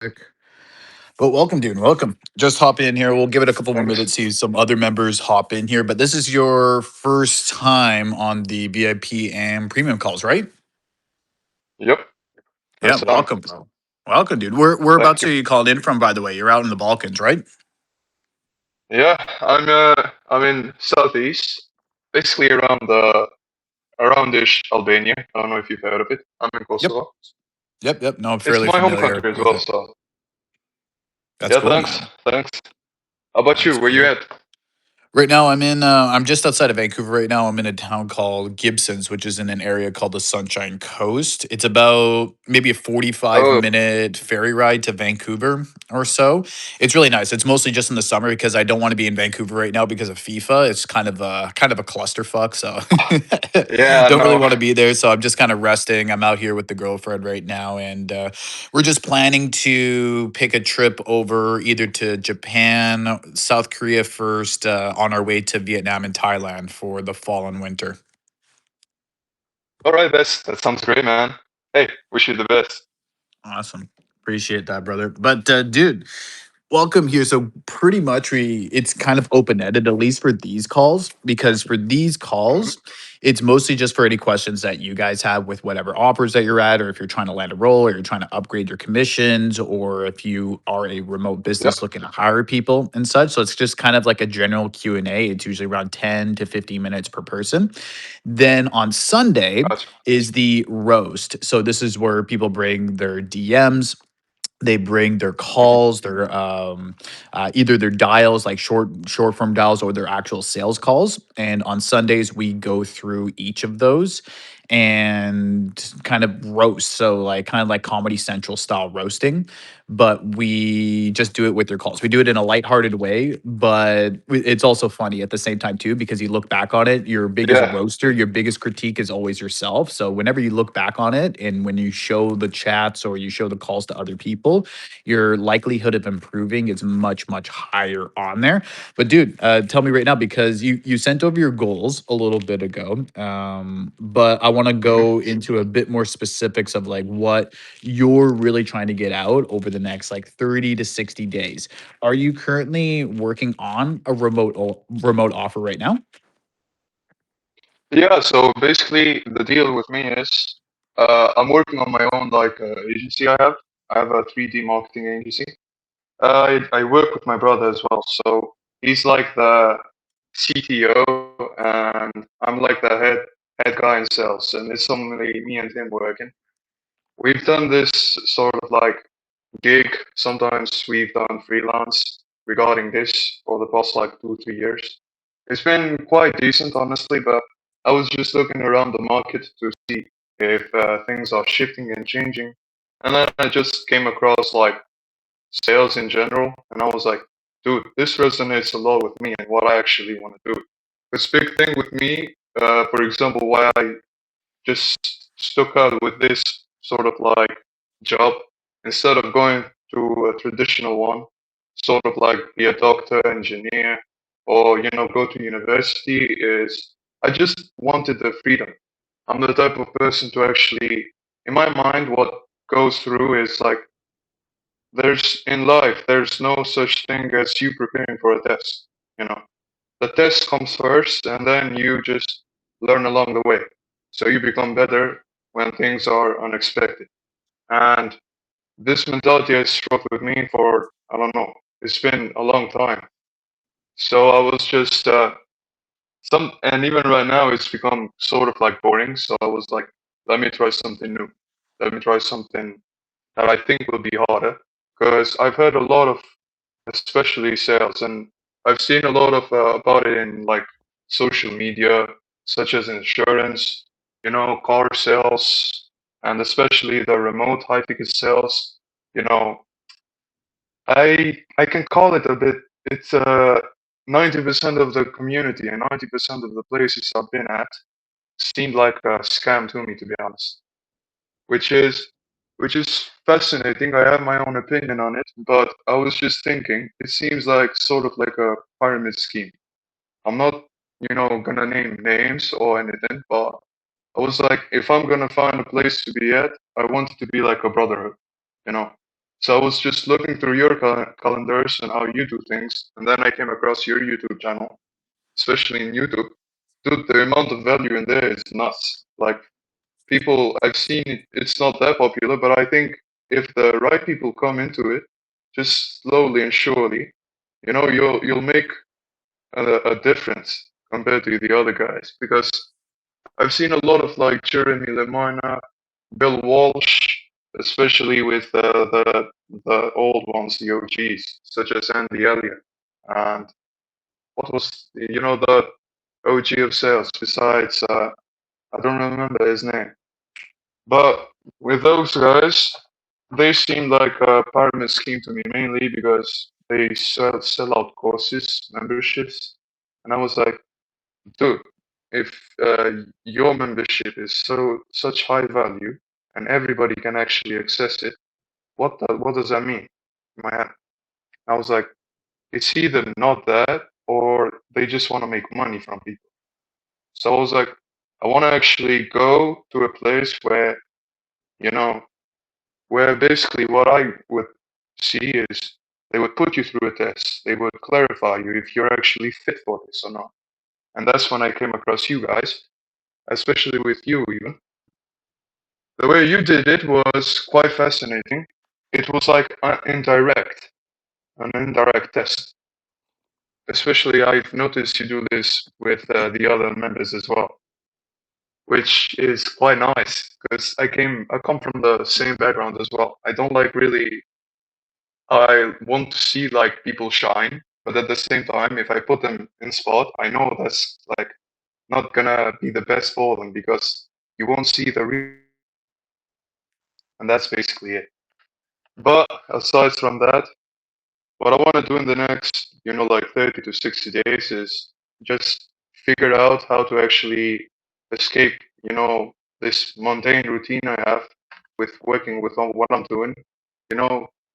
But welcome, dude. Welcome. Just hop in here. We'll give it a couple more Thanks. minutes, see some other members hop in here. But this is your first time on the VIP and premium calls, right? Yep, Yeah, that's on. welcome, bro. Welcome, dude. Whereabouts Thank you. are you called in from, by the way? You're out in the Balkans, right? Yeah, I'm in southeast, basically aroundish Albania. I don't know if you've heard of it. I'm in Yep. Kosovo. Yep. No, I'm It's fairly my home familiar country as with well. it. So That's yeah, cool, thanks, man. thanks. How about you? That's Where you cool. at? Right now, I'm just outside of Vancouver. Right now, I'm in a town called Gibsons, which is in an area called the Sunshine Coast. It's about maybe a 45 Oh, minute ferry ride to Vancouver or so. It's really nice. It's mostly just in the summer because I don't want to be in Vancouver right now because of FIFA. It's kind of a clusterfuck. So yeah, don't really no. want to be there. So I'm just kind of resting. I'm out here with the girlfriend right now, and we're just planning to pick a trip over either to Japan, South Korea first, on our way to Vietnam and Thailand for the fall and winter. All right, best. That sounds great, man. Hey, wish you the best. Awesome. Appreciate that, brother. But dude, welcome here. So pretty much it's kind of open-ended, at least for these calls, because for these Mhm. calls, it's mostly just for any questions that you guys have with whatever offers that you're at, or if you're trying to land a role, or you're trying to upgrade your commissions, or if you are a remote Yep. business looking to hire people and such. So it's just kind of like a general Q&A. It's usually around 10 to 15 minutes per person. Then on Sunday Gotcha. is the roast. So this is where people bring their DMs, they bring their Mhm. calls, their either their dials, like short form dials, or their actual sales calls. And on Sundays, we go through each of those and kind of roast. So like kind of like Comedy Central style roasting, but we just do it with their calls. We do it in a lighthearted way, but it's also funny at the same time too, because you look back on it, your biggest Yeah. roaster, your biggest critique is always yourself. So whenever you look back on it and when you show the chats or you show the calls to other people, your likelihood of improving is much, much higher on there. But dude, tell me right now, because you sent over your goals a little bit ago, but I want to Mhm. go into a bit more specifics of like what you're really trying to get out over the next like 30 to 60 days. Are you currently working on a remote offer right now? Yeah. So basically, the deal with me is, I'm working on my own agency. I have a 3D marketing agency. I work with my brother as well, so he's like the CTO, and I'm like the head guy in sales, and it's only me and him working. We've done this sort of like gig. Sometimes we've done freelance regarding this for the past like 2 3 years. It's been quite decent, honestly, but I was just looking around the market to see if things are shifting and changing, and then I just came across like sales in general, and I was like, dude, this resonates a lot with me and what I actually want to do. This big thing with me, for example, why I just stuck out with this sort of like job instead of going to a traditional one, sort of like be a doctor, engineer, or go to university, is I just wanted the freedom. I'm the type of person to actually, in my mind, what goes through is like there's no such thing as you preparing for a test. You know, the test comes first, and then you just learn along the way. So you become better when things are unexpected. And this mentality has struck with me for, I don't know, it's been a long time. So I was just and even right now it's become sort of like boring. So I was like, let me try something new. Let me try something that I think will be harder, because I've heard a lot of, especially sales, and I've seen a lot of about it in like social media, such as insurance, car sales, and especially the remote high ticket sales. You know, I can call it a bit. It's 90% of the community and 90% of the places I've been at seemed like a scam to me, to be honest, which is which is fascinating. I have my own opinion on it, but I was just thinking, it seems like sort of like a pyramid scheme. I'm not, gonna name names or anything, but I was like, if I'm gonna find a place to be at, I want it to be like a brotherhood, you know. So I was just looking through your calendars and how you do things, and then I came across your YouTube channel, especially in YouTube. Dude, the amount of value in there is nuts. Like people, I've seen it, it's not that popular, but I think if the right people come into it, just slowly and surely, you'll make a difference compared to the other guys. Because I've seen a lot of like Jeremy Lemina, Bill Walsh, especially with the old ones, the OGs, such as Andy Elliott, and what was the OG of sales besides I don't remember his name, but with those guys, they seemed like a pyramid scheme to me mainly because they sell out courses, memberships, and I was like, dude, if your membership is such high value and everybody can actually access it, what does that mean? In my head, I was like, it's either not that or they just want to make money from people. So I was like, I want to actually go to a place where you know where basically what I would see is they would put you through a test. They would clarify you if you're actually fit for this or not. And that's when I came across you guys, especially with you even. The way you did it was quite fascinating. It was like an indirect test. Especially, I've noticed you do this with the other members as well, which is quite nice because I come from the same background as well. I don't like really. I want to see like people shine, but at the same time, if I put them in spot, I know that's like not gonna be the best for them because you won't see the real, and that's basically it. But aside from that, what I want to do in the next, 30 to 60 days is just figure out how to actually escape, this mundane routine I have with working with what I'm doing.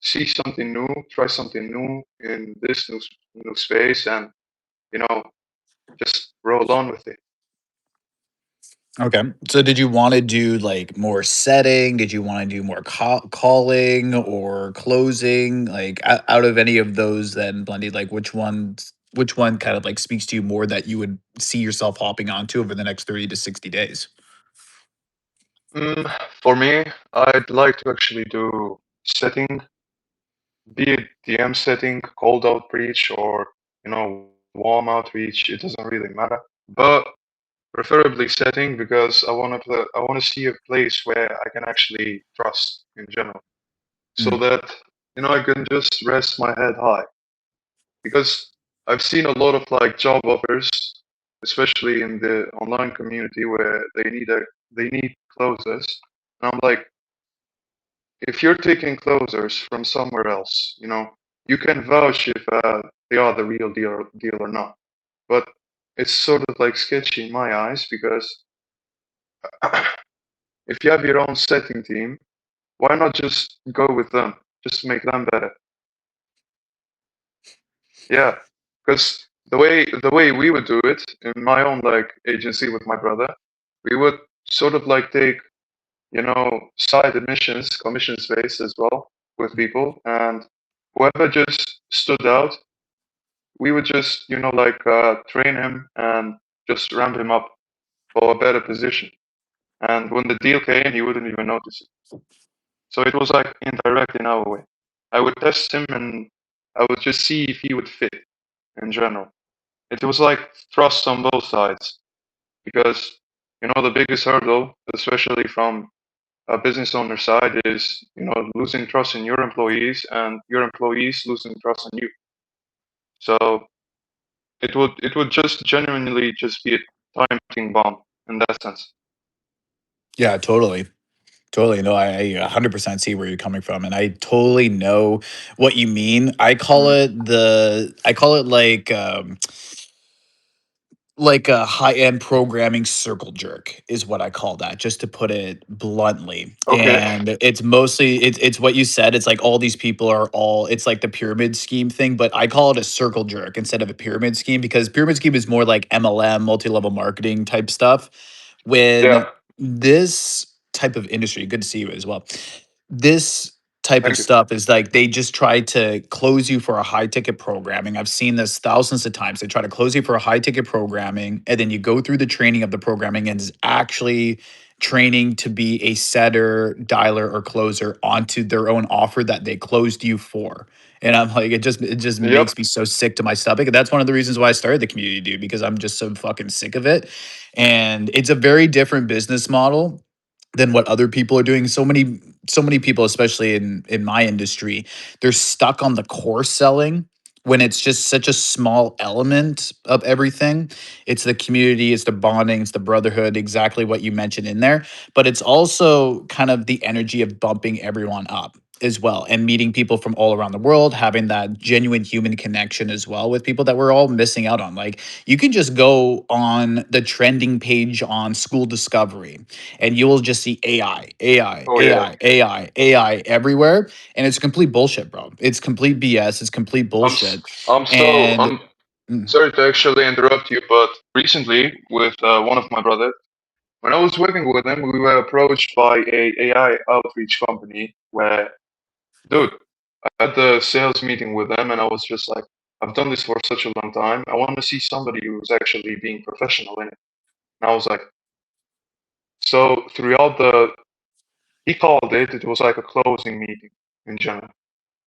See something new, try something new in this new space, and you know, just roll on with it. Okay. So did you wanna do, like, more setting? Did you wanna do more calling or closing? Like, out of any of those then blended, like, which one kind of, like, speaks to you more that you would see yourself hopping onto over the next 30 to 60 days? Mm, for me, I'd like to actually do setting, be it DM setting, cold outreach, or warm outreach. It doesn't really matter. But preferably setting because I want to see a place where I can actually trust in general, so Mm. that I can just rest my head high. Because I've seen a lot of like job offers, especially in the online community, where they need closers, and I'm like, if you're taking closers from somewhere else, you can vouch if they are the real deal or not. But it's sort of like sketchy in my eyes because if you have your own setting team, why not just go with them? Just make them better. Yeah, because the way we would do it in my own like agency with my brother, we would sort of like take side admissions, commission space as well with people, and whoever just stood out, we would just train him and just ramp him up for a better position. And when the deal came, he wouldn't even notice it. So it was like indirect in our way. I would test him and I would just see if he would fit in general. It was like trust on both sides because the biggest hurdle, especially from a business owner side, is losing trust in your employees and your employees losing trust in you. So it would just genuinely just be a time bomb in that sense. Yeah, totally. Totally. No, I 100% see where you're coming from, and I totally know what you mean. I call it like a high-end programming circle jerk is what I call that, just to put it bluntly. Okay. And it's mostly it's what you said. It's like all these people are all it's like the pyramid scheme thing, but I call it a circle jerk instead of a pyramid scheme because pyramid scheme is more like MLM, multi-level marketing type stuff. Yeah. When this type of industry, good to see you as well. This type of Thank you. stuff is like they just try to close you for a high ticket programming. I've seen this thousands of times. They try to close you for a high ticket programming, and then you go through the training of the programming, and it's actually training to be a setter, dialer, or closer onto their own offer that they closed you for. And I'm like, it just Yep. makes me so sick to my stomach. And that's one of the reasons why I started the community, dude, because I'm just so fucking sick of it. And it's a very different business model than what other people are doing. So many people, especially in my industry, they're stuck on the course selling when it's just such a small element of everything. It's the community, it's the bonding, it's the brotherhood, exactly what you mentioned in there. But it's also kind of the energy of bumping everyone up as well, and meeting people from all around the world, having that genuine human connection as well with people that we're all missing out on. Like, you can just go on the trending page on School Discovery and you will just see AI, AI, Oh yeah. AI, AI, AI everywhere. And it's complete bullshit, bro. It's complete BS. It's complete bullshit. And I'm mm, sorry to actually interrupt you, but recently with one of my brothers, when I was working with him, we were approached by a AI outreach company where, dude, I had the sales meeting with them, and I was just like, I've done this for such a long time. I want to see somebody who's actually being professional in it. And I was like, so throughout he called it, it was like a closing meeting in general.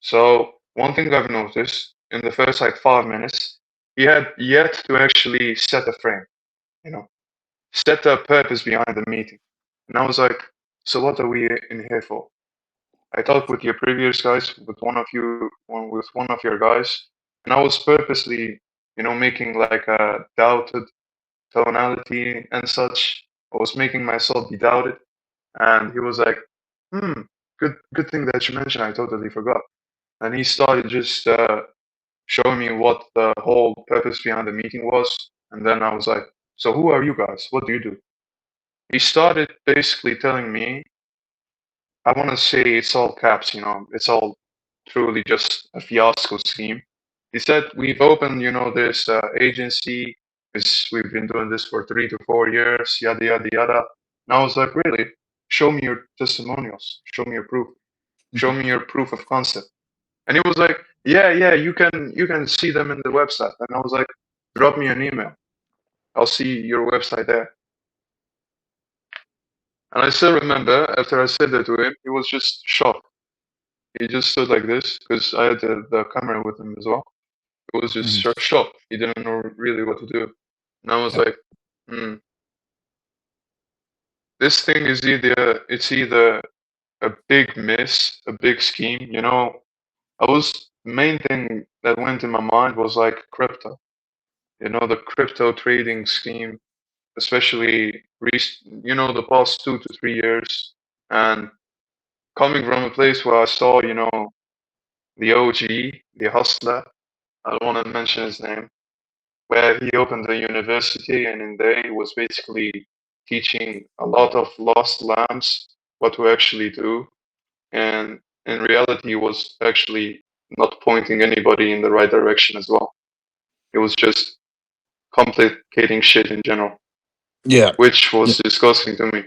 So one thing I've noticed in the first like 5 minutes, he had yet to actually set a frame, you know, set a purpose behind the meeting. And I was like, so what are we in here for? I talked with your previous guys, with one of your guys, and I was purposely, making like a doubted tonality and such. I was making myself be doubted, and he was like, "Hmm, good thing that you mentioned. I totally forgot." And he started just showing me what the whole purpose behind the meeting was, and then I was like, "So who are you guys? What do you do?" He started basically telling me, I want to say it's all caps, it's all truly just a fiasco scheme. He said, we've opened, this agency, we've been doing this for 3 to 4 years, yada, yada, yada. And I was like, really? Show me your testimonials. Show me your proof. Show me your proof of concept. And he was like, yeah, you can see them in the website. And I was like, drop me an email. I'll see your website there. And I still remember after I said that to him, he was just shocked. He just stood like this because I had the camera with him as well. He was just mhm, shocked. He didn't know really what to do. And I was yep. like, hmm, this thing is either a big miss, a big scheme. The main thing that went in my mind was like crypto. The crypto trading scheme, especially the past 2 to 3 years, and coming from a place where I saw, the OG, the hustler. I don't want to mention his name, where he opened a university and in there he was basically teaching a lot of lost lambs what to actually do. And in reality, he was actually not pointing anybody in the right direction as well. He was just complicating shit in general, Yeah. which was disgusting to me.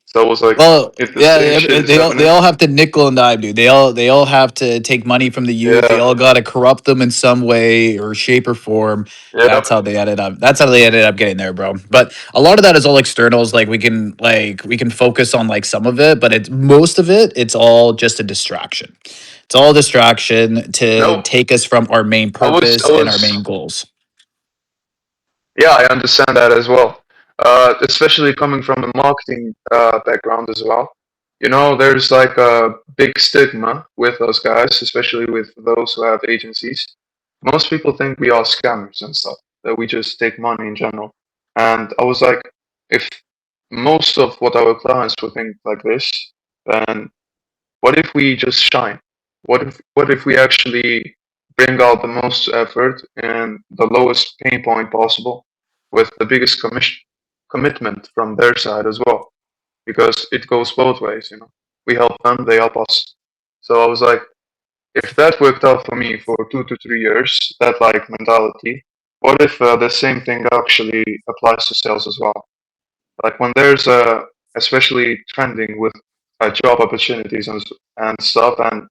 So I was like, Well, if the yeah, same shit is they happening, all have to nickel and dime, dude. They all have to take money from the youth. They yeah, all got to corrupt them in some way or shape or form. yep, That's how they ended up. That's how they ended up getting there, bro. But a lot of that is all externals. Like we can focus on like some of it, but it's most of it. It's all just a distraction. It's all a distraction to no, take us from our main I purpose and our main was goals. Yeah, I understand that as well. Especially coming from a marketing background as well. There's like a big stigma with those guys, especially with those who have agencies. Most people think we are scammers and stuff, that we just take money in general. And I was like, if most of what our clients would think like this, then what if we just shine? What if we actually bring out the most effort and the lowest pain point possible with the biggest commitment from their side as well? Because it goes both ways. We help them, they help us. So I was like, if that worked out for me for 2 to 3 years, that like mentality, what if the same thing actually applies to sales as well? Like when there's especially trending with job opportunities and stuff, and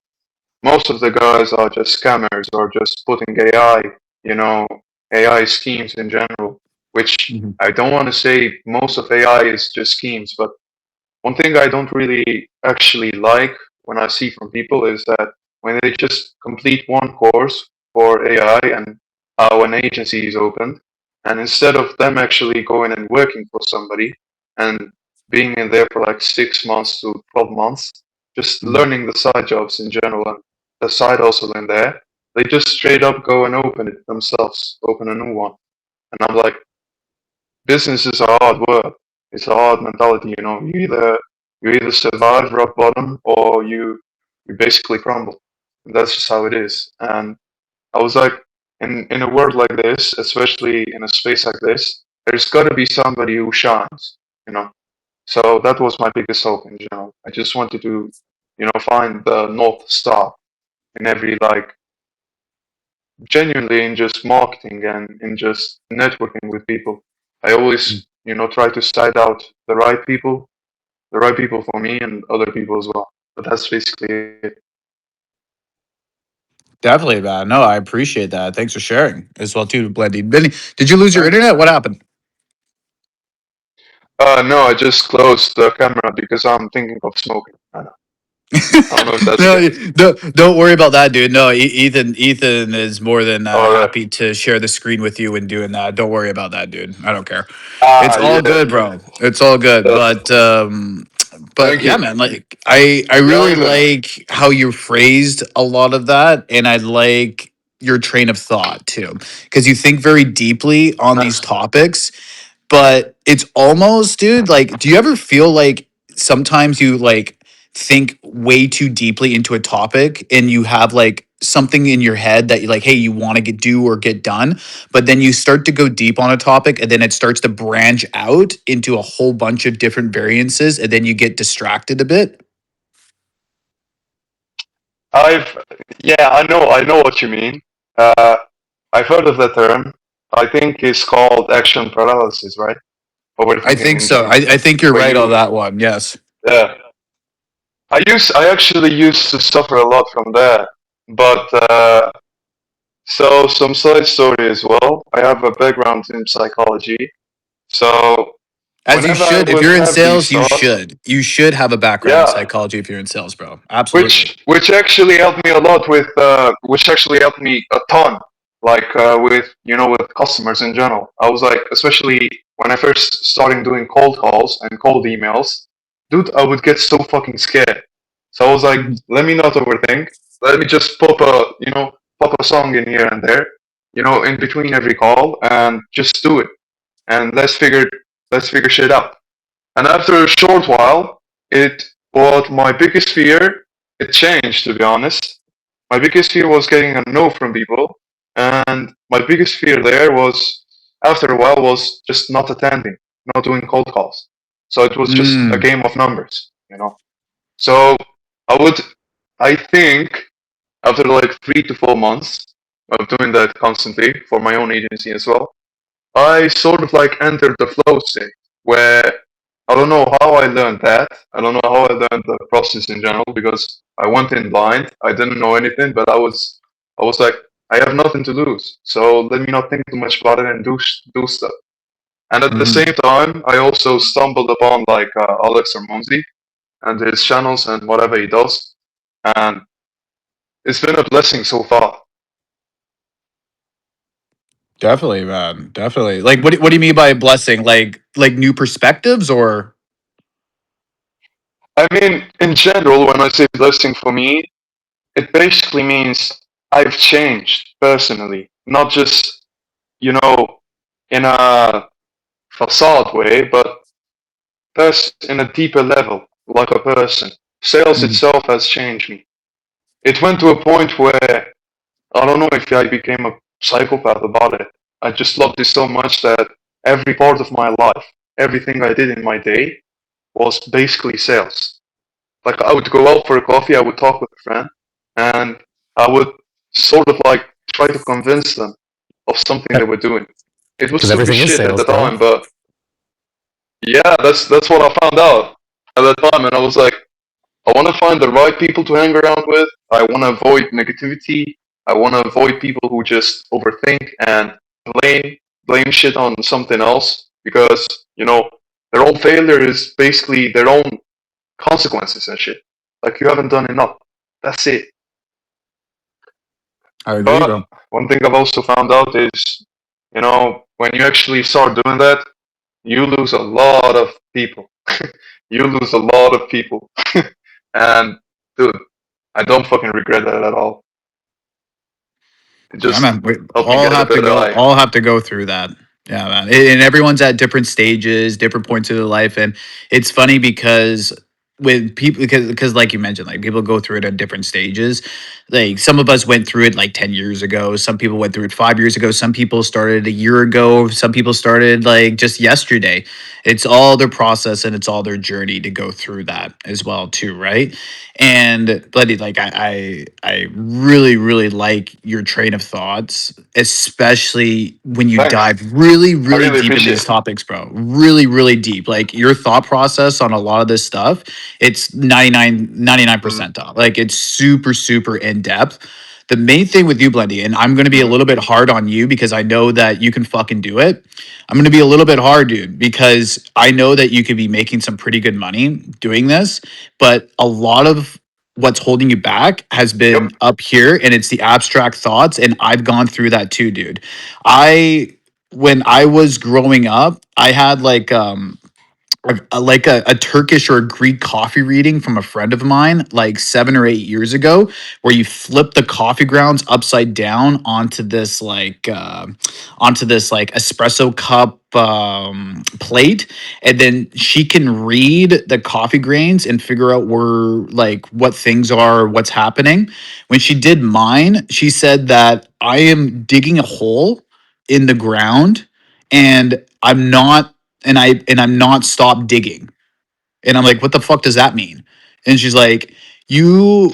most of the guys are just scammers or just putting AI, you know, AI schemes in general, which Mhm. I don't want to say most of AI is just schemes, but one thing I don't really actually like when I see from people is that when they just complete one course for AI and how an agency is opened, and instead of them actually going and working for somebody and being in there for like 6 months to 12 months, just Mhm. learning the side jobs in general and the side hustle in there, they just straight up go and open it themselves, open a new one. And I'm like, business is a hard work. It's a hard mentality, you know. You either survive rock bottom or you basically crumble. That's just how it is. And I was like, in a world like this, especially in a space like this, there's got to be somebody who shines, you know. So that was my biggest hope in general. I just wanted to, find the North Star in every like genuinely in just marketing and in just networking with people. I Mhm. always, try to side out the right people for me and other people as well. But that's basically it. Definitely, man. No, I appreciate that. Thanks for sharing as well too, Blendy. Benny, did you lose your Thank you. internet? What happened? No, I just closed the camera because I'm thinking of smoking. I don't know if that's No, okay. don't worry about that, dude. No, Ethan is more than All right. happy to share the screen with you when doing that. Don't worry about that, dude. I don't care. It's Ah, all yeah. good, bro. It's all good. That's, But thank yeah, you. man. Like I Young really then. like how you phrased a lot of that, and I like your train of thought too, because you think very deeply on these Nice. topics, but it's almost, dude, like, do you ever feel like sometimes you like think way too deeply into a topic and you have like something in your head that you like, hey, you want to get do or get done, but then you start to go deep on a topic and then it starts to branch out into a whole bunch of different variances and then you get distracted a bit? I've, yeah, I know what you mean. Uh, I've heard of the term. I think it's called action paralysis, right? I Overthinking think in so. general. I think you're Where right on you, that one. Yes. yeah, I actually used to suffer a lot from that. But so some side story as well. I have a background in psychology. So As you whenever I should. If would you're in have these sales, you thoughts, should. You should have a background in yeah, psychology if you're in sales, bro. Absolutely. which actually helped me a lot with which actually helped me a ton, like with with customers in general. I was like, especially when I first started doing cold calls and cold emails, dude, I would get so fucking scared. So I was like, Mhm. let me not overthink. Let me just pop a song in here and there, in between every call, and just do it, and let's figure shit out. And after a short while, it what my biggest fear, it changed, to be honest. My biggest fear was getting a no from people, and my biggest fear there was after a while was just not attending, not doing cold calls. So it was just a Mm. game of numbers. So I would, I think, after like 3 to 4 months of doing that constantly for my own agency as well, I sort of like entered the flow state where I don't know how I learned that. I don't know how I learned the process in general because I went in blind. I didn't know anything, but I was like, I have nothing to lose, so let me not think too much about it and do stuff. And at the Mhm. same time, I also stumbled upon like Alex Ramonzi and his channels and whatever he does, and it's been a blessing so far. Definitely, man. Definitely. Like, what do you mean by blessing? Like new perspectives, or? I mean, in general, when I say blessing for me, it basically means I've changed personally, not just, you know, in a facade way, but in a deeper level, like a person. Sales Mhm. itself has changed me. It went to a point where I don't know if I became a psychopath about it. I just loved it so much that every part of my life, everything I did in my day was basically sales. Like I would go out for a coffee, I would talk with a friend, and I would sort of like try to convince them of something they were doing. It was Because super everything is shit at sales, the bro. time, but yeah, that's what I found out at that time, and I was like, I want to find the right people to hang around with. I want to avoid negativity. I want to avoid people who just overthink and blame shit on something else because their own failure is basically their own consequences and shit. Like you haven't done enough. That's it. I agree, But bro. one thing I've also found out is, when you actually start doing that, you lose a lot of people. You lose a lot of people. And dude, I don't fucking regret that at all. It Yeah, just man. We helped me all get a have to better go. life. All have to go through that. Yeah, man. And everyone's at different stages, different points of their life, and it's funny because with people, because like you mentioned, like people go through it at different stages. Like some of us went through it like 10 years ago. Some people went through it 5 years ago. Some people started a year ago. Some people started like just yesterday. It's all their process and it's all their journey to go through that as well, too, right? And bloody like I really really like your train of thoughts, especially when you Thanks. dive really I really really deep into appreciate these it. topics, bro. Really really deep. Like your thought process on a lot of this stuff, it's 99 Mm, percent off. Like it's super super in depth. The main thing with you, Blendy, and I'm going to be a mm, little bit hard on you because I know that you can fucking do it. I'm going to be a little bit hard, dude, because I know that you could be making some pretty good money doing this, but a lot of what's holding you back has yep. been up here, and it's the abstract thoughts, and I've gone through that too, dude. I When I was growing up, I had like a Turkish or a Greek coffee reading from a friend of mine like 7 or 8 years ago, where you flip the coffee grounds upside down onto this like espresso cup plate, and then she can read the coffee grains and figure out where like what things are, what's happening. When she did mine, she said that I am digging a hole in the ground, and I'm not stopped digging. And I'm like, what the fuck does that mean? And she's like, you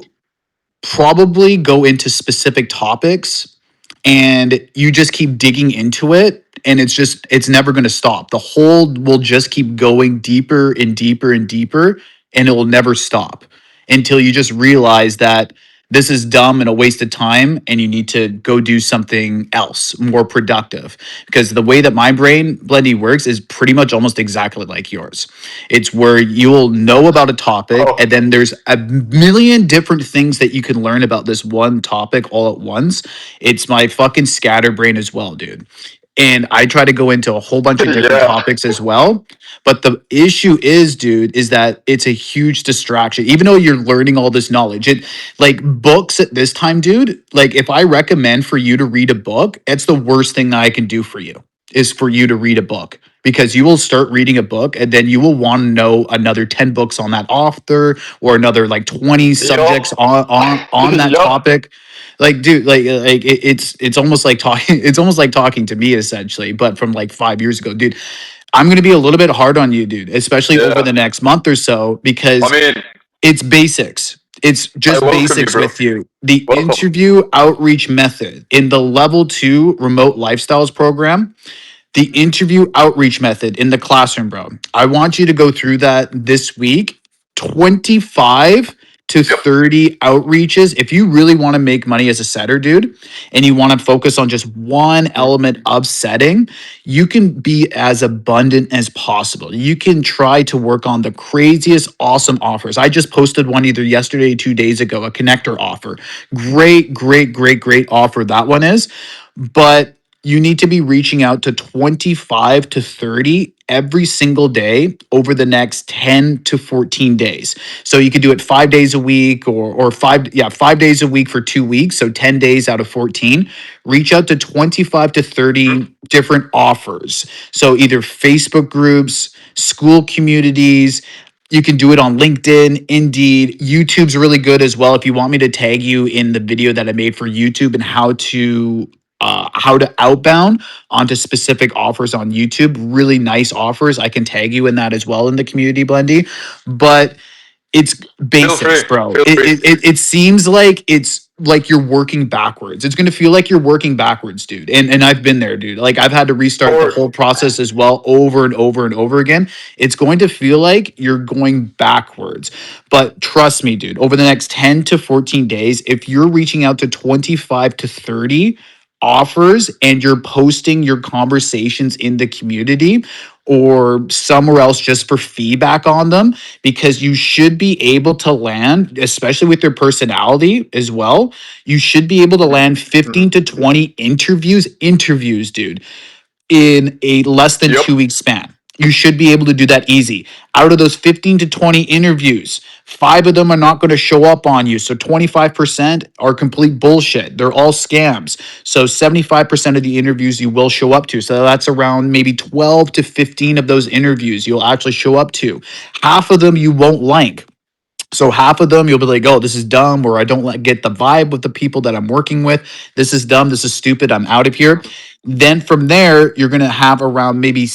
probably go into specific topics and you just keep digging into it, and it's never going to stop. The hole will just keep going deeper and deeper and deeper, and it will never stop until you just realize that this is dumb and a waste of time, and you need to go do something else more productive. Because the way that my brain, Blendy, works is pretty much almost exactly like yours. It's where you'll know about a topic, Oh, and then there's a million different things that you can learn about this one topic all at once. It's my fucking scatterbrain as well, dude. And I try to go into a whole bunch of different yeah. topics as well. But the issue is, dude, is that it's a huge distraction. Even though you're learning all this knowledge, it like books at this time, dude. Like if I recommend for you to read a book, it's the worst thing that I can do for you is for you to read a book, because you will start reading a book and then you will want to know another 10 books on that author or another like 20 Yup. subjects on that Yup. topic. Like dude, it's almost like talking it's almost like talking to me essentially, but from like 5 years ago, dude. I'm going to be a little bit hard on you, dude, especially over Yeah. the next month or so, I because mean, it's basics. It's I just welcome you, basics bro. with you. The Welcome. interview outreach method in the level 2 remote lifestyles program, the interview outreach method in the classroom, bro. I want you to go through that this week. 25 to Yep. 30 outreaches. If you really want to make money as a setter, dude, and you want to focus on just one Mm, element of setting, you can be as abundant as possible. You can try to work on the craziest, awesome offers. I just posted one either yesterday or 2 days ago, a connector offer. Great, great, great, great offer that one is. But you need to be reaching out to 25 to 30 every single day over the next 10 to 14 days. So you could do it 5 days a week, or 5 days a week for 2 weeks. So 10 days out of 14. Reach out to 25 to mm, 30 different offers. So either Facebook groups, school communities, you can do it on LinkedIn, Indeed. YouTube's really good as well. If you want me to tag you in the video that I made for YouTube and how to outbound onto specific offers on YouTube. Really nice offers. I can tag you in that as well in the community, Blendy. But it's Feel free. basics, bro. Feel free. It seems like like you're working backwards. It's going to feel like you're working backwards, dude. And I've been there, dude. Like I've had to restart the Or whole process as well over and over and over again. It's going to feel like you're going backwards. But trust me, dude, over the next 10 to 14 days, if you're reaching out to 25 to 30 offers and you're posting your conversations in the community or somewhere else just for feedback on them, because you should be able to land, especially with your personality as well. You should be able to land Mhm. 15 to 20 interviews, dude, in a less than Yep. 2 week span. You should be able to do that easy. Out of those 15 to 20 interviews, five of them are not going to show up on you. So 25% are complete bullshit. They're all scams. So 75% of the interviews you will show up to. So that's around maybe 12 to 15 of those interviews you'll actually show up to. Half of them you won't like. So half of them you'll be like, oh, this is dumb, or I don't get the vibe with the people that I'm working with. This is dumb. This is stupid. I'm out of here. Then from there, you're gonna have around maybe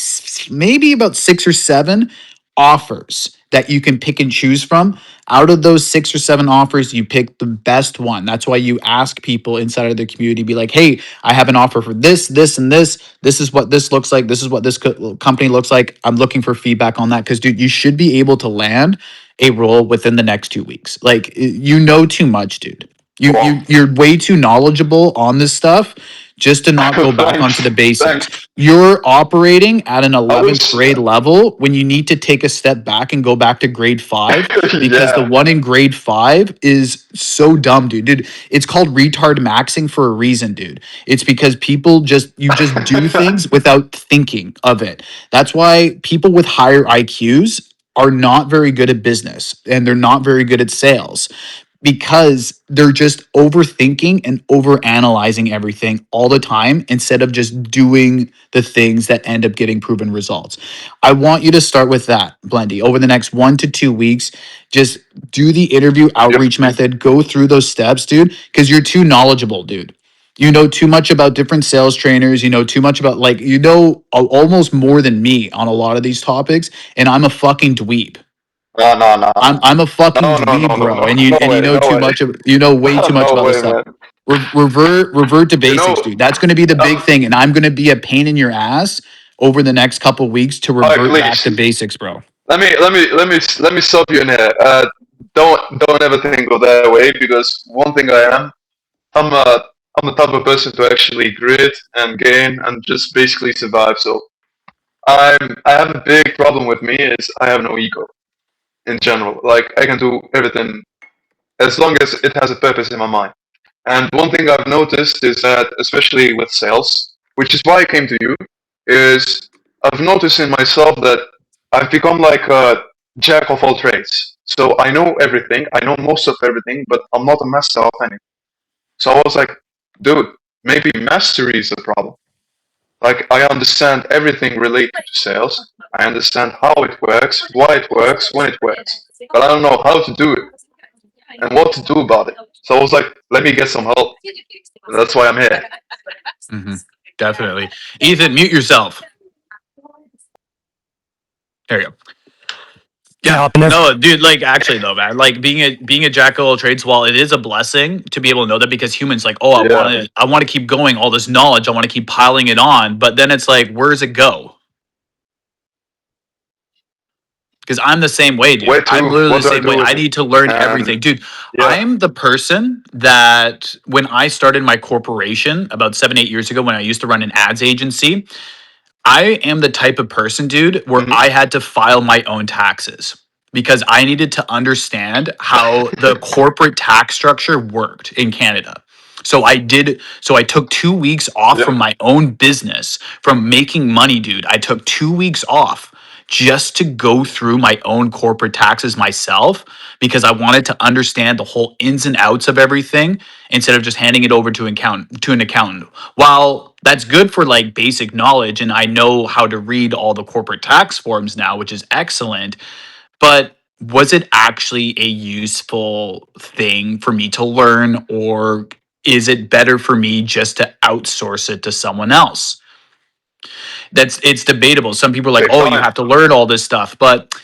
about 6 or 7 offers that you can pick and choose from. Out of those 6 or 7 offers, you pick the best one. That's why you ask people inside of the community, be like, hey, I have an offer for this, this, and this. This is what this looks like. This is what this company looks like. I'm looking for feedback on that. Because, dude, you should be able to land a role within the next 2 weeks. Like you know too much, dude. Wow. You're way too knowledgeable on this stuff just to not go back onto the Thanks. basics. Thanks. You're operating at an I 11th was. grade level when you need to take a step back and go back to grade 5, because the Yeah. one in grade 5 is so dumb, dude. Dude, it's called retard maxing for a reason, dude. It's because people just do things without thinking of it. That's why people with higher IQs are not very good at business and they're not very good at sales, because they're just overthinking and overanalyzing everything all the time instead of just doing the things that end up getting proven results. I want you to start with that, Blendy. Over the next 1 to 2 weeks, just do the interview Yep. outreach method, go through those steps, dude, because you're too knowledgeable, dude. You know too much about different sales trainers. You know too much about, like, almost more than me on a lot of these topics. And I'm a fucking dweeb. No, no, no, I'm a fucking no, no, dweeb, no, no, bro, no, and no you way, know no too way, much of you know way too much no about this way, stuff. man. Revert to You basics, know, dude. That's going to be the big um, thing, and I'm going to be a pain in your ass over the next couple weeks to all right, revert back to please. basics, bro. Let me stop you in here. Don't ever think of that way, because one thing I am, I'm a I'm the type of person to actually grit and gain and just basically survive. So I have a big problem with me is I have no ego in general. Like I can do everything as long as it has a purpose in my mind. And one thing I've noticed is that, especially with sales, which is why I came to you, is I've noticed in myself that I've become like a jack of all trades. So I know everything, I know most of everything, but I'm not a master of anything. So I was like, dude, maybe mastery is the problem. Like I understand everything related to sales. I understand how it works, why it works, when it works. But I don't know how to do it and what to do about it. So I was like, let me get some help. And that's why I'm here. Hmm. Definitely, Ethan. Mute yourself. There you go. Can I Yeah, hop in there? no, dude. Like, actually, though, man, like being a jack of all trades, while it is a blessing to be able to know that, because humans, like, oh, Yeah, I want to keep going, all this knowledge, I want to keep piling it on, but then it's like, where does it go? Because I'm the same way, dude. where I'm to? literally the What do I same do way. with I it? need to learn And everything, dude. yeah, I'm the person that when I started my corporation about 7, 8 years ago, when I used to run an ads agency, I am the type of person, dude, where hmm I had to file my own taxes because I needed to understand how the corporate tax structure worked in Canada. So I took 2 weeks off yep, from my own business, from making money, dude. I took 2 weeks off just to go through my own corporate taxes myself because I wanted to understand the whole ins and outs of everything instead of just handing it over to an accountant. While that's good for like basic knowledge and I know how to read all the corporate tax forms now, which is excellent, but was it actually a useful thing for me to learn, or is it better for me just to outsource it to someone else? It's debatable. Some people are like, take "Oh, you time. have to learn all this stuff." But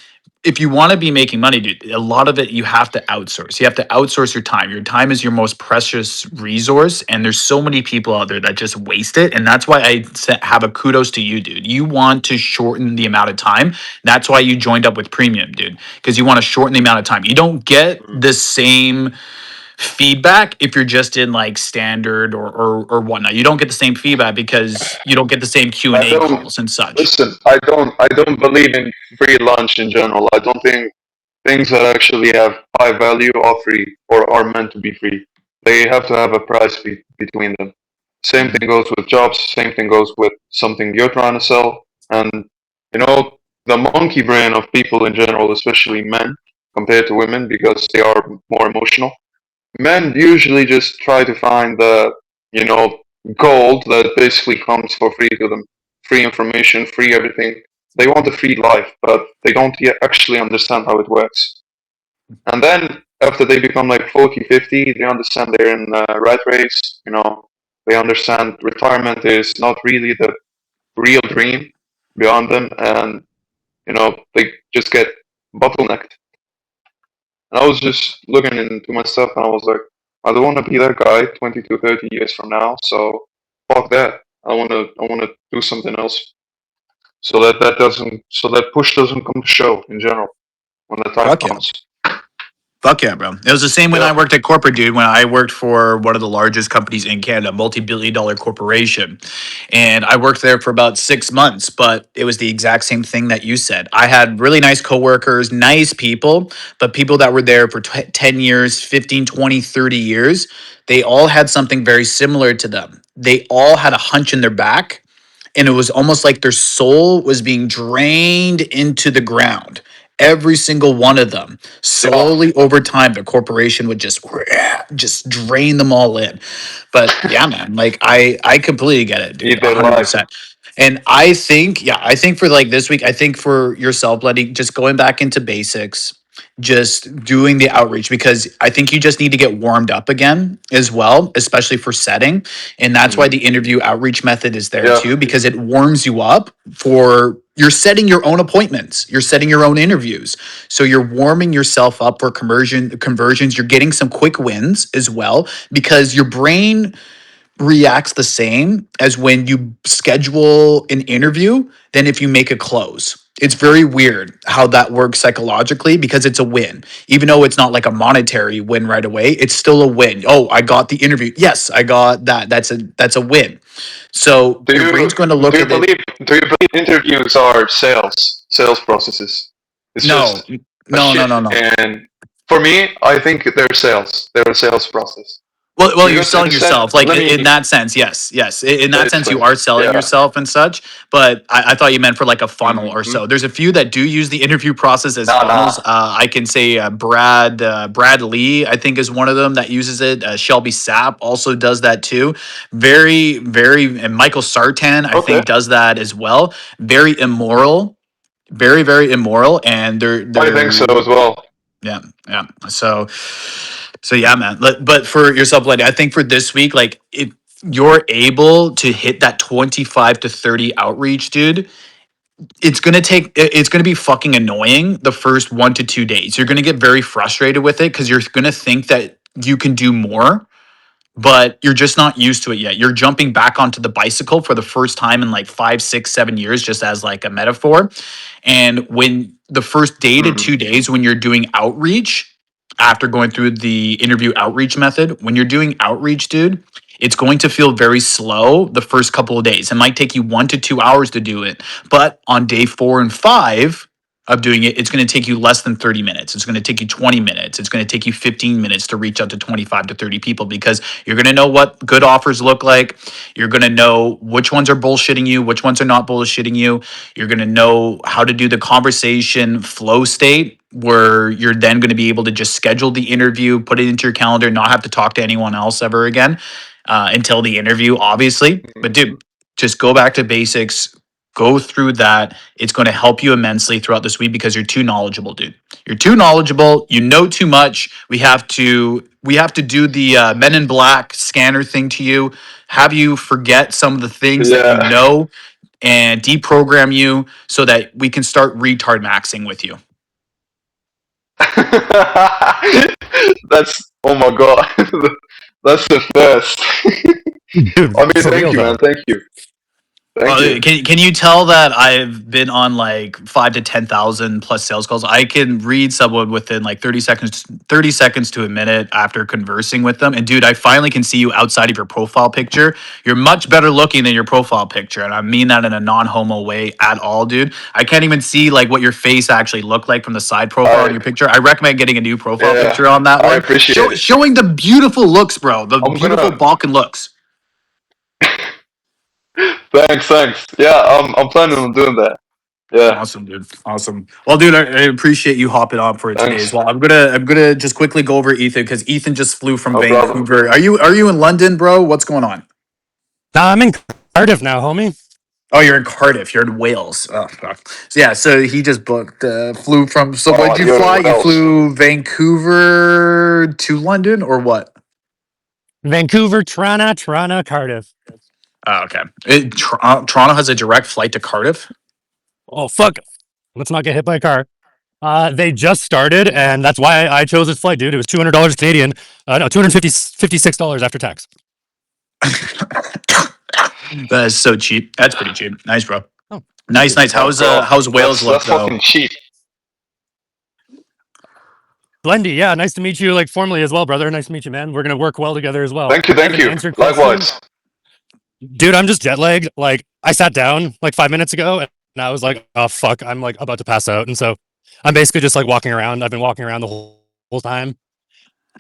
if you want to be making money, dude, a lot of it you have to outsource. You have to outsource your time. Your time is your most precious resource, and there's so many people out there that just waste it. And that's why have a kudos to you, dude. You want to shorten the amount of time. That's why you joined up with Premium, dude, because you want to shorten the amount of time. You don't get Mm. the same feedback if you're just in like standard or whatnot. You don't get the same feedback because you don't get the same Q and I A don't calls and such. listen. I don't believe in free lunch in general. I don't think things that actually have high value are free or are meant to be free. They have to have a price between them. Same Mhm. thing goes with jobs. Same thing goes with something you're trying to sell. And you know, the monkey brain of people in general, especially men, compared to women, because they are more emotional. Men usually just try to find the, you know, gold that basically comes for free to them. Free information, free everything. They want a free life, but they don't yet actually understand how it works. And then after they become like 40, 50, they understand they're in a rat race, you know, they understand retirement is not really the real dream beyond them, and, you know, they just get bottlenecked. And I was just looking into myself and I was like, I don't want to be that guy 20 to 30 years from now. So fuck that. I want to do something else. So that push doesn't come to show in general when the time Fuck yeah. comes. Fuck yeah, bro. It was the same when Yeah. I worked at corporate, dude. When I worked for one of the largest companies in Canada, multi-billion-dollar corporation. And I worked there for about 6 months, but it was the exact same thing that you said. I had really nice coworkers, nice people, but people that were there for 10 years, 15, 20, 30 years, they all had something very similar to them. They all had a hunch in their back, and it was almost like their soul was being drained into the ground. Every single one of them, Yeah. slowly over time, the corporation would just drain them all in. But yeah, man, like I completely get it, dude, Eat a their hundred life. percent. And I think, yeah, I think for like this week, I think for yourself, Letty, just going back into basics, just doing the outreach, because I think you just need to get warmed up again as well, especially for setting. And that's why Mm. the interview outreach method is there Yeah. too, because it warms you up for you're setting your own appointments, you're setting your own interviews. So you're warming yourself up for conversions. You're getting some quick wins as well, because your brain reacts the same as when you schedule an interview than if you make a close. It's very weird how that works psychologically, because it's a win. Even though it's not like a monetary win right away, it's still a win. Oh, I got the interview. Yes, I got that. That's a win. So Do your you brain's going to do look you at it. believe interviews are sales processes? It's No, just a no, no, shit. no, no. And for me, I think they're sales. They're a sales process. Well, you're Because selling instead, yourself. Like let me in that sense, yes, yes. In that sense, you explain. are selling Yeah. yourself and such. But I thought you meant for like a funnel or Hmm. so. There's a few that do use the interview process as Nah, funnels. nah. I can say Brad Lee, I think, is one of them that uses it. Shelby Sapp also does that too. And Michael Sartan, I Okay. think, does that as well. Very immoral, very immoral, and I think so they're as well. yeah, yeah. So yeah, man. But for yourself, Lenny, I think for this week, like if you're able to hit that 25 to 30 outreach, dude, it's gonna be fucking annoying the first 1 to 2 days. You're gonna get very frustrated with it because you're gonna think that you can do more, but you're just not used to it yet. You're jumping back onto the bicycle for the first time in like 5, 6, 7 years, just as like a metaphor. And when the first day to Mm. 2 days, when you're doing outreach, after going through the interview outreach method, when you're doing outreach, dude, it's going to feel very slow the first couple of days. It might take you 1 to 2 hours to do it. But on day 4 and 5 of doing it, it's going to take you less than 30 minutes. It's going to take you 20 minutes. It's going to take you 15 minutes to reach out to 25 to 30 people, because you're going to know what good offers look like. You're going to know which ones are bullshitting you, which ones are not bullshitting you. You're going to know how to do the conversation flow state, where you're then going to be able to just schedule the interview, put it into your calendar, not have to talk to anyone else ever again until the interview, obviously. But Mhm. dude, just go back to basics. Go through that. It's going to help you immensely throughout this week because you're too knowledgeable, dude. You're too knowledgeable. You know too much. We have to do the Men in Black scanner thing to you. Have you forget some of the things that you Yeah. know, and deprogram you so that we can start retard maxing with you. That's oh my god. That's the first. I Dude, mean, for thank real you, man. though. Thank you. Thank you. Can you tell that I've been on like 5 to 10,000 plus sales calls? I can read someone within like 30 seconds to a minute after conversing with them. And dude, I finally can see you outside of your profile picture. You're much better looking than your profile picture, and I mean that in a non-homo way at all, dude. I can't even see like what your face actually looked like from the side profile in I your picture. I recommend getting a new profile yeah. picture on that I one, appreciate it. showing the beautiful looks, bro. The I'm beautiful gonna. Balkan looks. Thanks. Thanks. Yeah. I'm planning on doing that. Yeah. Awesome, dude. Awesome. Well, dude, I appreciate you hopping on for it today as Thanks. well. I'm gonna just quickly go over Ethan because Ethan just flew from No problem. Vancouver. Are you in London, bro? What's going on? Nah, I'm in Cardiff now, homie. Oh, you're in Cardiff. You're in Wales. Oh, fuck. So yeah, so he just booked, flew from. So where'd Oh, you you're in fly? You Wales. flew Vancouver to London or what? Vancouver, Toronto, Cardiff. Oh, okay. Toronto has a direct flight to Cardiff. Oh fuck. Let's not get hit by a car. They just started, and that's why I chose this flight, dude. It was $200 Canadian. No, $256 after tax. That is so cheap. That's pretty cheap. Nice, bro. Oh, thank Nice, you. nice. Oh God. How's Wales look That's though? fucking cheap. Blendy, yeah, nice to meet you, like formally as well, brother. Nice to meet you, man. We're gonna work well together as well. Thank you. Thank Evan, you. answer your question. Likewise. Dude, I'm just jet lagged. Like, I sat down like 5 minutes ago, and I was like, oh fuck, I'm like about to pass out, and so I'm basically just like walking around. I've been walking around the whole time.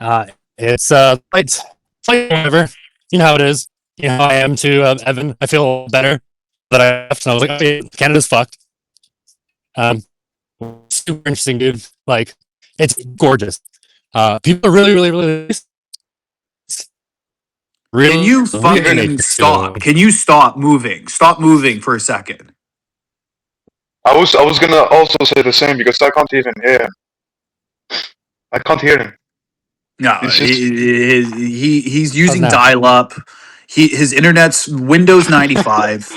Uh, it's flight, whatever. You know how it is. You know how I am to Evan. I feel better that I left, and I was like, okay, Canada's fucked. Um, super interesting, dude. Like, it's gorgeous. People are really nice. Can Really, you really fucking nice. stop? Can you stop moving? Stop moving for a second. I was gonna also say the same because I can't even hear him. I can't hear him. No, He's just he's How's using now? dial up. His internet's Windows 95.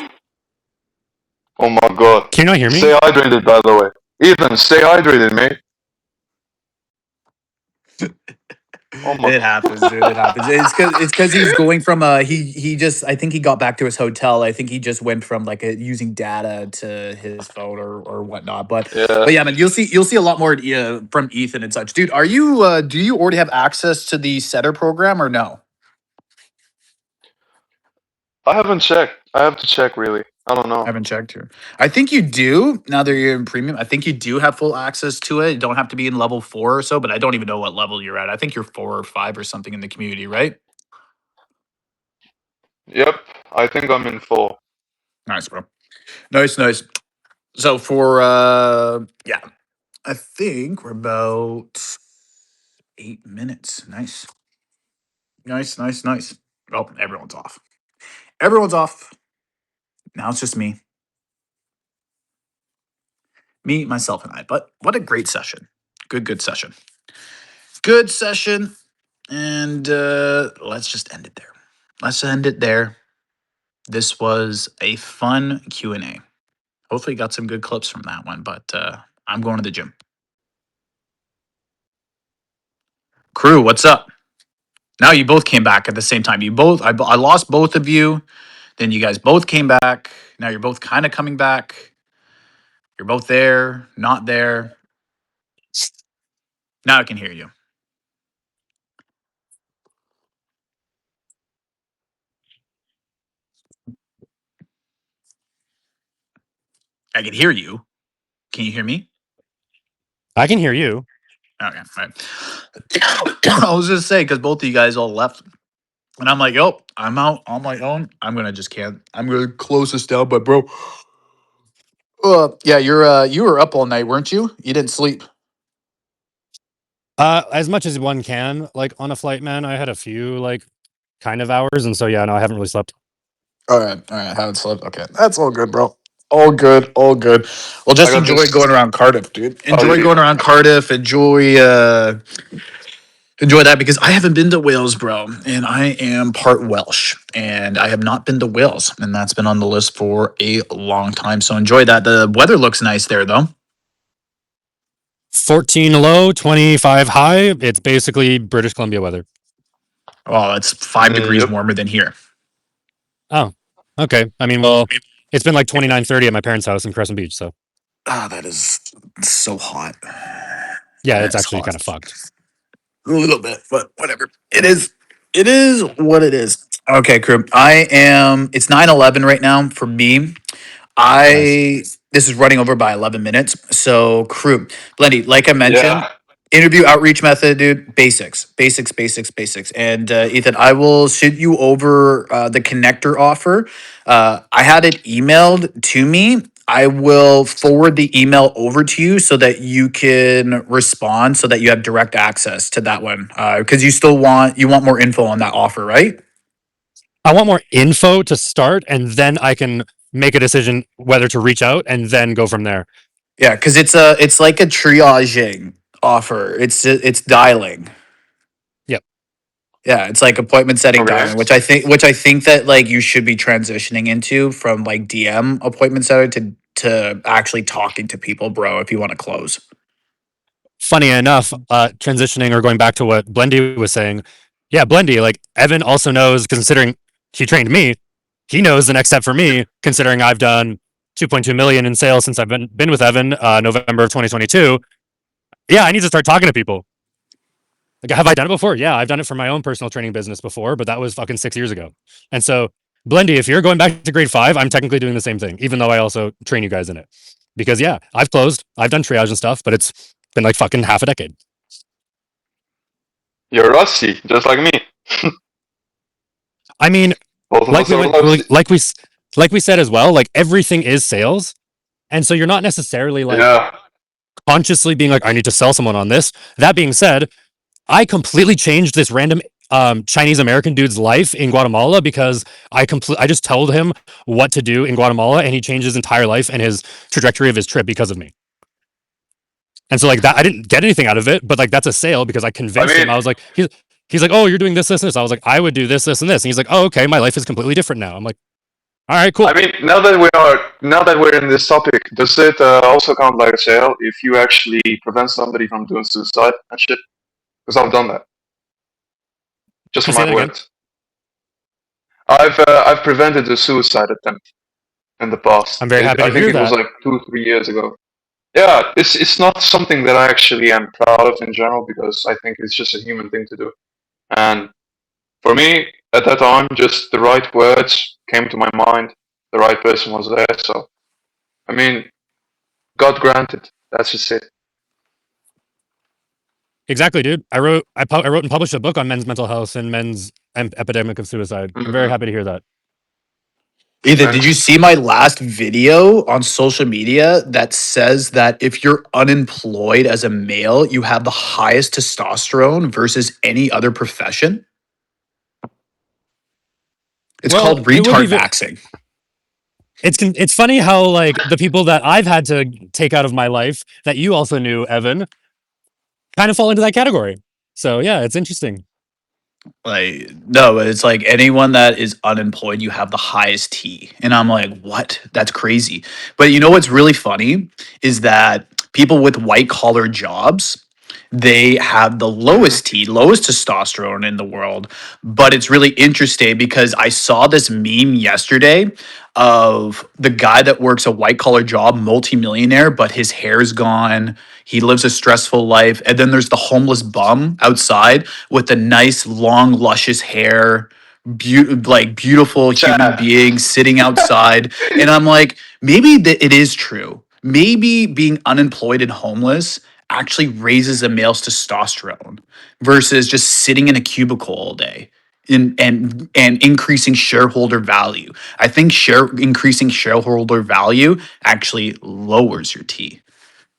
oh my god. Can you not hear me? Stay hydrated, by the way. Ethan, stay hydrated, mate. Oh my It happens, dude. It happens. It's because he's going from he just I think he got back to his hotel. I think he just went from like using data to his phone or whatnot. But yeah. but yeah, man, you'll see a lot more from Ethan and such, dude. Are you do you already have access to the setter program or no? I haven't checked. I have to check really. I don't I know. haven't checked here. I think you do now that you're in premium. I think you do have full access to it. You don't have to be in level 4 or so, but I don't even know what level you're at. I think you're 4 or 5 or something in the community, right? Yep. I think I'm in full. Nice, bro. Nice, nice. So for yeah, I think we're about 8 minutes. Nice. Nice, nice, nice. Oh, everyone's off. Everyone's off. Now it's just me. Me, myself, and I. But what a great session. Good session. Good session. And let's just end it there. Let's end it there. This was a fun Q&A. Hopefully got some good clips from that one, but I'm going to the gym. Crew, what's up? Now you both came back at the same time. I lost both of you. Then you guys both came back. Now you're both kind of coming back. You're both there, not there. Now I can hear you. I can hear you. Can you hear me? I can hear you. Okay, all right. I was just saying because both of you guys all left, and I'm like, oh, I'm out on my own. I'm gonna close this down, but bro, yeah, you were up all night, weren't you? You didn't sleep. As much as one can, like on a flight, man. I had a few like kind of hours, and so yeah, no, I haven't really slept. All right. Haven't slept. Okay, that's all good, bro. All good, all good. Well, I just got enjoy this. going around Cardiff, dude. Oh, Enjoy going around Cardiff. Enjoy that because I haven't been to Wales, bro, and I am part Welsh, and I have not been to Wales, and that's been on the list for a long time. So enjoy that. The weather looks nice there, though. 14 low, 25 high. It's basically British Columbia weather. Oh, it's 5 degrees Yep. warmer than here. Oh, okay. I mean, well, it's been like 29, 30 at my parents' house in Crescent Beach. So Ah, that is so hot. yeah, it's That's actually hot. kind of fucked. A little bit, but whatever. It is. It is what it is. Okay, crew. It's 9:11 right now for me. Nice. This is running over by 11 minutes. So, crew, Blendy, like I mentioned, Yeah. interview outreach method, dude. Basics. And Ethan, I will shoot you over the connector offer. I had it emailed to me. I will forward the email over to you so that you can respond, so that you have direct access to that one. Because you want more info on that offer, right? I want more info to start, and then I can make a decision whether to reach out and then go from there. Yeah, because it's like a triaging offer. It's dialing. Yep. Yeah, it's like appointment setting Okay. dialing, which I think that like you should be transitioning into from like DM appointment setter to actually talking to people, bro, if you want to close. Funny enough, transitioning or going back to what Blendy was saying, yeah, Blendy, like Evan also knows, considering he trained me, he knows the next step for me, considering I've done 2.2 million in sales since I've been with Evan, November of 2022. Yeah, I need to start talking to people. Like, have I done it before? Yeah, I've done it for my own personal training business before, but that was fucking 6 years ago. And so, Blendy, if you're going back to grade 5, I'm technically doing the same thing, even though I also train you guys in it. Because yeah, I've closed, I've done triage and stuff, but it's been like fucking half a decade. You're rusty, just like me. I mean, Both of like us we are went, rusty. like we said as well, like everything is sales, and so you're not necessarily like Yeah. consciously being like, I need to sell someone on this. That being said, I completely changed this random Chinese American dude's life in Guatemala because I just told him what to do in Guatemala, and he changed his entire life and his trajectory of his trip because of me. And so like that, I didn't get anything out of it, but like that's a sale because I I convinced him. mean, I was like, he's like, oh, you're doing this, this, and this. I was like, I would do this, this, and this. And he's like, oh, okay, my life is completely different now. I'm like, all right, I cool. mean, now that we're in this topic, does it also count like a sale if you actually prevent somebody from doing suicide and shit? Because I've done that, just Can for you say my that again? words. I've prevented a suicide attempt in the past. I'm very happy I to think hear it was that. like 2 3 years ago. Yeah, it's not something that I actually am proud of in general because I think it's just a human thing to do. And for me, at that time, just the right words came to my mind. The right person was there. So, I mean, God granted. That's just it. Exactly, dude. I wrote and published a book on men's mental health and men's epidemic of suicide. I'm very Hmm. happy to hear that. Ethan, did you Thanks. see my last video on social media that says that if you're unemployed as a male, you have the highest testosterone versus any other profession? It's Well, called it would be retard maxing. it's funny how like the people that I've had to take out of my life that you also knew, Evan, kind of fall into that category. So yeah, it's interesting. Like, no, but it's like anyone that is unemployed, you have the highest T. And I'm like, what? That's crazy. But you know what's really funny is that people with white collar jobs, they have the Hmm. lowest T, lowest testosterone in the world. But it's really interesting because I saw this meme yesterday of the guy that works a white collar job, multimillionaire, but his hair's gone. He lives a stressful life. And then there's the homeless bum outside with the nice, long, luscious hair, like beautiful human Chat. being sitting outside. And I'm like, maybe it is true. Maybe being unemployed and homeless actually raises a male's testosterone versus just sitting in a cubicle all day and increasing shareholder value. I think increasing shareholder value actually lowers your T.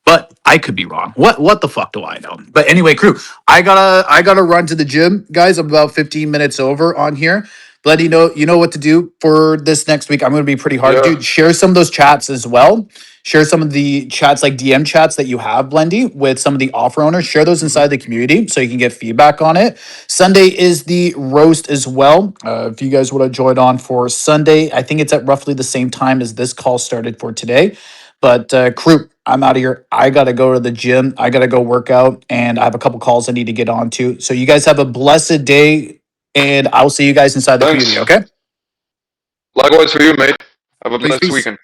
But I could be wrong. What the fuck do I know? But anyway, crew, I gotta run to the gym, guys. I'm about 15 minutes over on here. Bloody, you know what to do for this next week. I'm gonna be pretty hard, Yeah. dude. Share some of those chats as well. Share some of the chats like DM chats that you have, Blendy, with some of the offer owners. Share those Hmm. inside the community so you can get feedback on it. Sunday is the roast as well. If you guys would have joined on for Sunday, I think it's at roughly the same time as this call started for today. But crew, I'm out of here. I gotta go to the gym. I gotta go work out, and I have a couple calls I need to get on to. So you guys have a blessed day, and I'll see you guys inside the community. Thanks. Okay? Likewise for you, mate. Have a Peace, blessed peace. weekend.